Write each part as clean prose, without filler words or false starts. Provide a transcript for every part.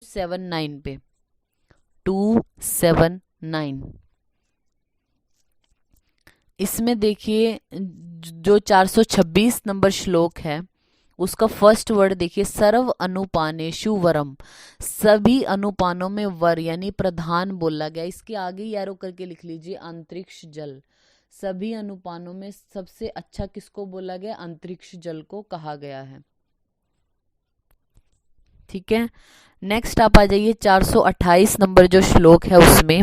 79 पे 279। इसमें देखिए जो 426 नंबर श्लोक है उसका फर्स्ट वर्ड देखिए, सर्व अनुपानेषु वरम। सभी अनुपानों में वर यानी प्रधान बोला गया। इसके आगे एरो करके लिख लीजिए अंतरिक्ष जल। सभी अनुपानों में सबसे अच्छा किसको बोला गया? अंतरिक्ष जल को कहा गया है। ठीक है, नेक्स्ट आप आ जाइए 428 नंबर जो श्लोक है उसमें,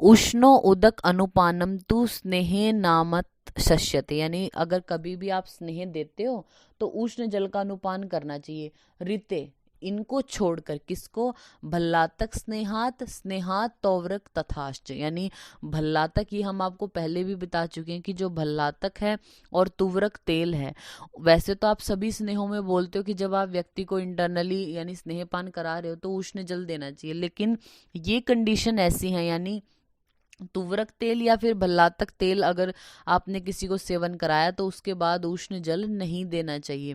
उष्णो उदक अनुपानम तु स्नेहे नामत शस्यते, यानी अगर कभी भी आप स्नेह देते हो तो उष्ण जल का अनुपान करना चाहिए। ऋते, इनको छोड़कर, किसको? भल्लातक स्नेहात स्नेहात तौव्रक तथाश्च, यानी भल्लातक ये हम आपको पहले भी बता चुके हैं कि जो भल्लातक है और तुवरक तेल है। वैसे तो आप सभी स्नेहों में बोलते हो कि जब आप व्यक्ति को इंटरनली यानी स्नेहपान करा रहे हो तो उष्ण जल देना चाहिए, लेकिन ये कंडीशन ऐसी है, यानी तुवरक तेल या फिर भल्लातक तेल अगर आपने किसी को सेवन कराया तो उसके बाद उष्ण जल नहीं देना चाहिए।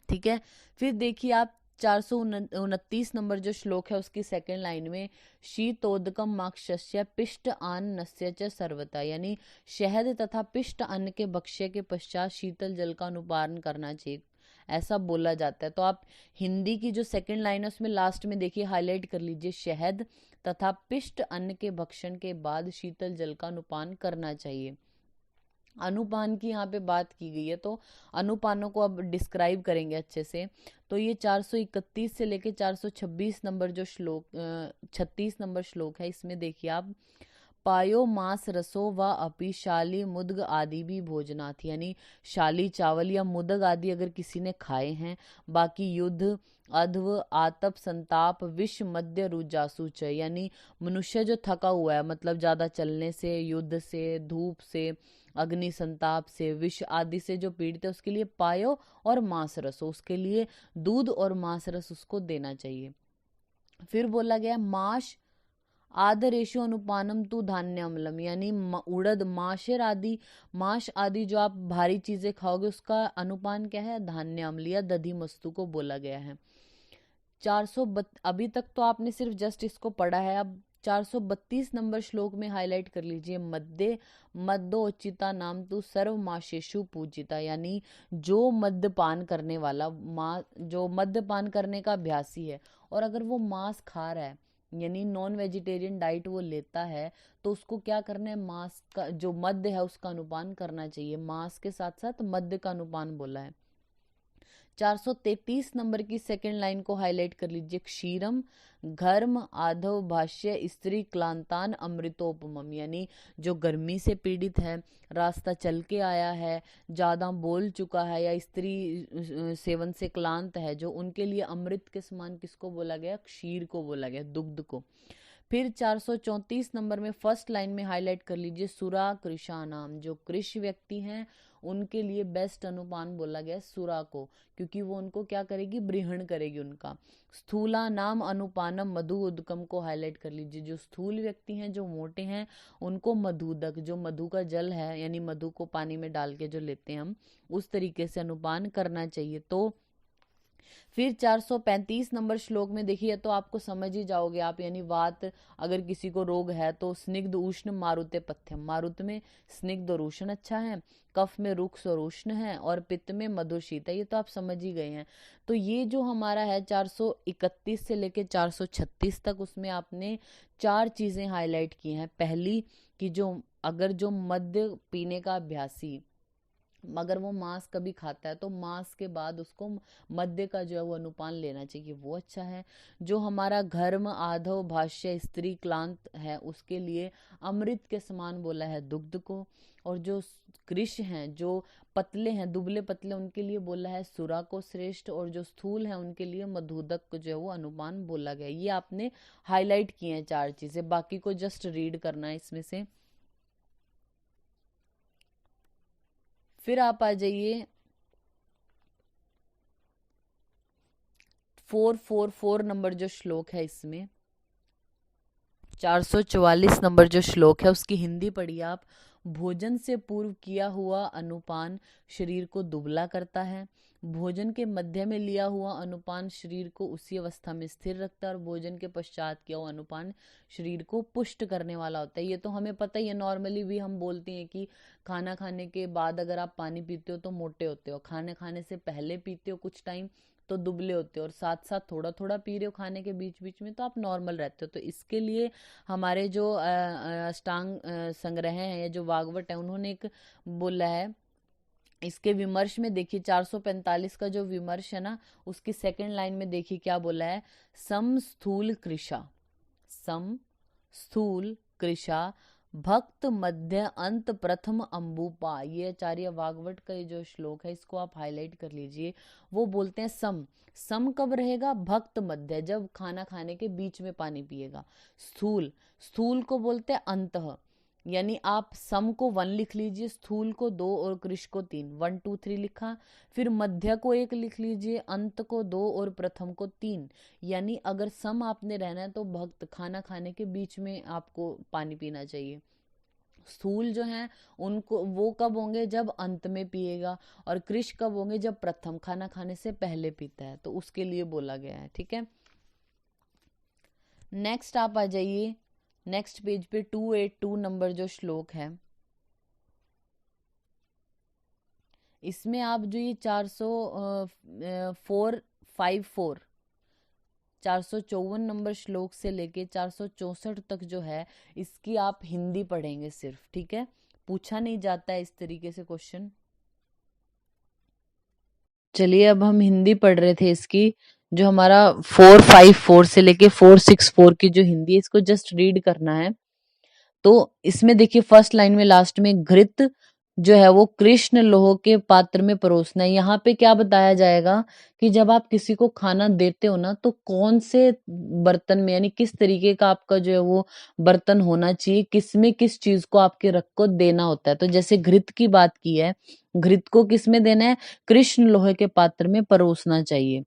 ठीक है, फिर देखिए आप 429 नंबर जो श्लोक है उसकी सेकंड लाइन में, शीतोदकम माक्षस्य पिष्ट अन्नस्य च सर्वथा, यानी शहद तथा पिष्ट अन्न के भक्ष्य के पश्चात शीतल जल का अनुपान करना चाहिए, ऐसा बोला जाता है। तो आप हिंदी की जो सेकंड लाइन है उसमें लास्ट में देखिए हाईलाइट कर लीजिए, शहद तथा पिष्ट अन्न के भक्षण के बाद शीतल जल का अनुपान करना चाहिए। अनुपान की यहाँ पे बात की गई है तो अनुपानों को अब डिस्क्राइब करेंगे अच्छे से। तो ये 431 से लेके 426 नंबर जो श्लोक 36 नंबर श्लोक है इसमें देखिए आप, पायो मांस रसो व अपि शाली मुद्ग आदि भी भोजनाथ, यानी शाली चावल या मुदग आदि अगर किसी ने खाए हैं, बाकी युद्ध अध्व आतप संताप विष मध्य रुजासुच, यानी मनुष्य जो थका हुआ है, मतलब ज्यादा चलने से, युद्ध से, धूप से, अग्नि संताप से, विष आदि से जो पीड़ित है उसके लिए पायो और मांस रस, उसके लिए दूध और मांस रस उसको देना चाहिए। फिर बोला गया माश आदरेशु अनुपानम तु धान्य अम्लम, यानी उड़द माशेर आदि, माश आदि जो आप भारी चीजें खाओगे उसका अनुपान क्या है? धान्य अम्ल या दधि मस्तु को बोला गया है। 400 अभी तक तो आपने सिर्फ जस्ट इसको पढ़ा है, अब 432 नंबर श्लोक में हाईलाइट कर लीजिए, मद्दे मद्दोचिता नाम तु सर्व माशेषु पूजिता, यानी जो मद्यपान करने वाला जो मद्यपान करने का अभ्यासी है और अगर वो मांस खा रहा है यानी नॉन वेजिटेरियन डाइट वो लेता है तो उसको क्या करना है? मांस का जो मद्य है उसका अनुपान करना चाहिए। मांस के साथ साथ मद्य का अनुपान बोला है। 433 नंबर की सेकंड लाइन को हाईलाइट कर लीजिए, क्षीरम घर्म आधव भाष्य स्त्री क्लांतान अमृतोपमम, यानी जो गर्मी से पीड़ित है, रास्ता चल के आया है, ज्यादा बोल चुका है या स्त्री सेवन से क्लांत है, जो उनके लिए अमृत के समान किसको बोला गया? क्षीर को बोला गया, दुग्ध को। फिर 434 नंबर में फर्स्ट लाइन में हाईलाइट कर लीजिए, सुरा कृषा नाम, जो कृष व्यक्ति हैं उनके लिए बेस्ट अनुपान बोला गया सुरा को, क्योंकि वो उनको क्या करेगी? ब्रीहण करेगी उनका। स्थूला नाम अनुपानम मधु उदकम को हाईलाइट कर लीजिए, जो स्थूल व्यक्ति हैं, जो मोटे हैं, उनको मधुदक, जो मधु का जल है यानी मधु को पानी में डाल के जो लेते हैं हम, उस तरीके से अनुपान करना चाहिए। तो फिर 435 नंबर श्लोक में देखिए तो आपको समझ ही जाओगे आप, यानी वात अगर किसी को रोग है तो स्निग्ध उष्ण मारुते पथ्यम, मारुत में स्निग्ध और उष्ण अच्छा है, कफ में रुक्ष और उष्ण है, और पित्त में मधुर शीत है, ये तो आप समझ ही गए हैं। तो ये जो हमारा है 431 से लेके 436 तक, उसमें आपने 4 चीजें हाईलाइट की हैं। पहली कि जो अगर जो मद्य पीने का अभ्यासी अगर वो मांस कभी खाता है तो मांस के बाद उसको मद्य का जो है वो अनुपान लेना चाहिए, वो अच्छा है। जो हमारा घर्म आधव भाष्य स्त्री क्लांत है उसके लिए अमृत के समान बोला है दुग्ध को, और जो कृष हैं, जो पतले हैं, दुबले पतले, उनके लिए बोला है सुरा को श्रेष्ठ, और जो स्थूल है उनके लिए मधुदक को जो है वो अनुपान बोला गया। ये आपने हाईलाइट किए हैं 4 चीजें, बाकी को जस्ट रीड करना है इसमें से। फिर आप आ जाइए 444 नंबर जो श्लोक है इसमें, 444 नंबर जो श्लोक है उसकी हिंदी पढ़िए आप, भोजन से पूर्व किया हुआ अनुपान शरीर को दुबला करता है। भोजन के मध्य में लिया हुआ अनुपान शरीर को उसी अवस्था में स्थिर रखता है, और भोजन के पश्चात किया हुआ अनुपान शरीर को पुष्ट करने वाला होता है। ये तो हमें पता ही है, नॉर्मली भी हम बोलते हैं कि खाना खाने के बाद अगर आप पानी पीते हो तो मोटे होते हो, खाने खाने से पहले पीते हो कुछ टाइम तो दुबले होते हो, और साथ साथ थोड़ा थोड़ा पी रहे हो खाने के बीच बीच में तो आप नॉर्मल रहते हो। तो इसके लिए हमारे जो अष्टांग संग्रह है या जो वागवट है, उन्होंने एक बोला है। इसके विमर्श में देखिए 445 का जो विमर्श है ना, उसकी सेकंड लाइन में देखिए क्या बोला है। सम स्थूल कृशा, सम स्थूल कृशा भक्त मध्य अंत प्रथम अंबुपा। ये आचार्य वागवट का ये जो श्लोक है, इसको आप हाईलाइट कर लीजिए। वो बोलते हैं सम, सम कब रहेगा? भक्त मध्य, जब खाना खाने के बीच में पानी पिएगा। स्थूल, स्थूल को बोलते हैं अंतः, यानी आप सम को 1 लिख लीजिए, स्थूल को 2 और कृश को 3, 1 2 3 लिखा। फिर मध्य को 1 लिख लीजिए, अंत को 2 और प्रथम को 3। यानी अगर सम आपने रहना है तो भक्त खाना खाने के बीच में आपको पानी पीना चाहिए। स्थूल जो है उनको वो कब होंगे? जब अंत में पिएगा। और कृश कब होंगे? जब प्रथम खाना खाने से पहले पीता है, तो उसके लिए बोला गया है। ठीक है, नेक्स्ट आप आ जाइए नेक्स्ट पेज पे 282 नंबर जो श्लोक है, इसमें आप जो ये 454 नंबर श्लोक से लेके 464 तक जो है, इसकी आप हिंदी पढ़ेंगे सिर्फ। ठीक है, पूछा नहीं जाता है इस तरीके से क्वेश्चन। चलिए, अब हम हिंदी पढ़ रहे थे इसकी, जो हमारा 454 से लेके 464 की जो हिंदी है, इसको जस्ट रीड करना है। तो इसमें देखिए फर्स्ट लाइन में लास्ट में घृत जो है वो कृष्ण लोह के पात्र में परोसना है। यहाँ पे क्या बताया जाएगा कि जब आप किसी को खाना देते हो ना, तो कौन से बर्तन में, यानी किस तरीके का आपका जो है वो बर्तन होना चाहिए, किसमें किस चीज को आपके रख को देना होता है। तो जैसे घृत की बात की है, घृत को किसमें देना है? कृष्ण लोहे के पात्र में परोसना चाहिए।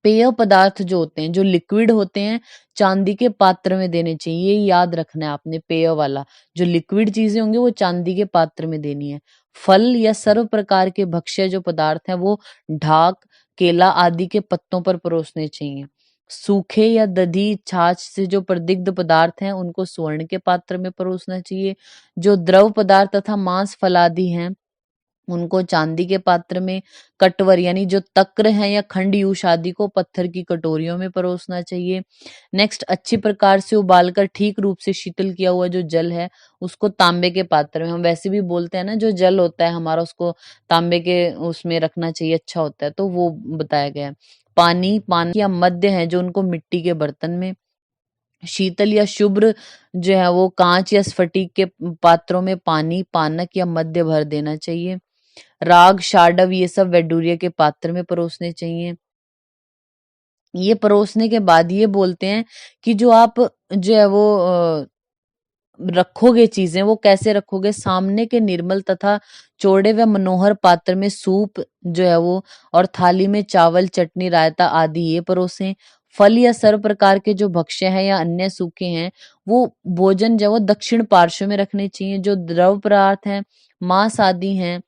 पेय पदार्थ जो होते हैं, जो लिक्विड होते हैं, चांदी के पात्र में देने चाहिए। ये याद रखना है आपने, पेय वाला जो लिक्विड चीजें होंगी वो चांदी के पात्र में देनी है। फल या सर्व प्रकार के भक्ष्य जो पदार्थ हैं वो ढाक, केला आदि के पत्तों पर परोसने चाहिए। सूखे या दधी छाछ से जो प्रदिग्ध पदार्थ हैं उनको स्वर्ण के पात्र में परोसना चाहिए। जो द्रव पदार्थ तथा मांस फलादि हैं उनको चांदी के पात्र में। कटवर यानी जो तक्र है या खंड यूष आदि को पत्थर की कटोरियों में परोसना चाहिए। नेक्स्ट, अच्छी प्रकार से उबालकर ठीक रूप से शीतल किया हुआ जो जल है उसको तांबे के पात्र में, हम वैसे भी बोलते हैं ना, जो जल होता है हमारा उसको तांबे के उसमें रखना चाहिए, अच्छा होता है, तो वो बताया गया है। पानी, पान या मध्य है जो उनको मिट्टी के बर्तन में। शीतल या शुभ्र जो है वो कांच या स्फटिक के पात्रों में पानी, पानक या मध्य भर देना चाहिए। राग, शाडव ये सब वैडूर्य के पात्र में परोसने चाहिए। ये परोसने के बाद ये बोलते हैं कि जो आप जो है वो रखोगे चीजें, वो कैसे रखोगे? सामने के निर्मल तथा चौड़े व मनोहर पात्र में सूप जो है वो, और थाली में चावल, चटनी, रायता आदि ये परोसें। फल या सर्व प्रकार के जो भक्ष्य हैं या अन्य सूखे हैं, वो भोजन जो है वो दक्षिण पार्श्व में रखने चाहिए। जो द्रव पदार्थ हैं, मांस आदि हैं,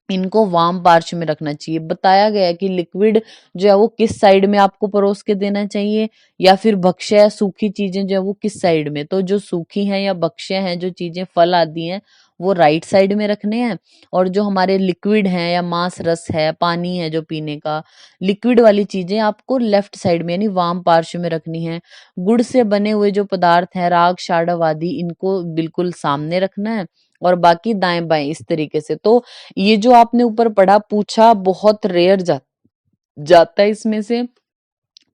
इनको वाम पार्श्व में रखना चाहिए। बताया गया है कि लिक्विड जो है वो किस साइड में आपको परोस के देना चाहिए, या फिर भक्ष्य या सूखी चीजें जो है वो किस साइड में। तो जो सूखी हैं या भक्ष्य हैं, जो चीजें फल आदि हैं, वो राइट साइड में रखने हैं। और जो हमारे लिक्विड हैं या मांस रस है, पानी है जो पीने का, लिक्विड वाली चीजें आपको लेफ्ट साइड में यानी वाम पार्श्व में रखनी है। गुड़ से बने हुए जो पदार्थ हैं, राग, शाडव आदि, इनको बिल्कुल सामने रखना है, और बाकी दाएं बाएं इस तरीके से। तो ये जो आपने ऊपर पढ़ा, पूछा बहुत रेयर जाता है इसमें से,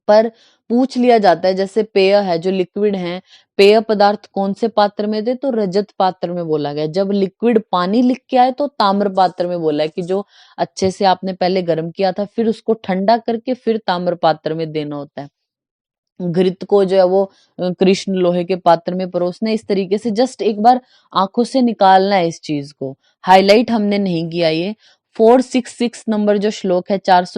पर पूछ लिया जाता है। जैसे पेय है, जो लिक्विड है, पेय पदार्थ कौन से पात्र में दे? तो रजत पात्र में बोला गया। जब लिक्विड पानी लिख के आए तो ताम्र पात्र में बोला है, कि जो अच्छे से आपने पहले गर्म किया था, फिर उसको ठंडा करके फिर ताम्र पात्र में देना होता है। घृत को जो है वो कृष्ण लोहे के पात्र में परोसना है। इस तरीके से जस्ट एक बार आंखों से निकालना है इस चीज को, हाईलाइट हमने नहीं किया। ये 466 नंबर जो श्लोक है, 400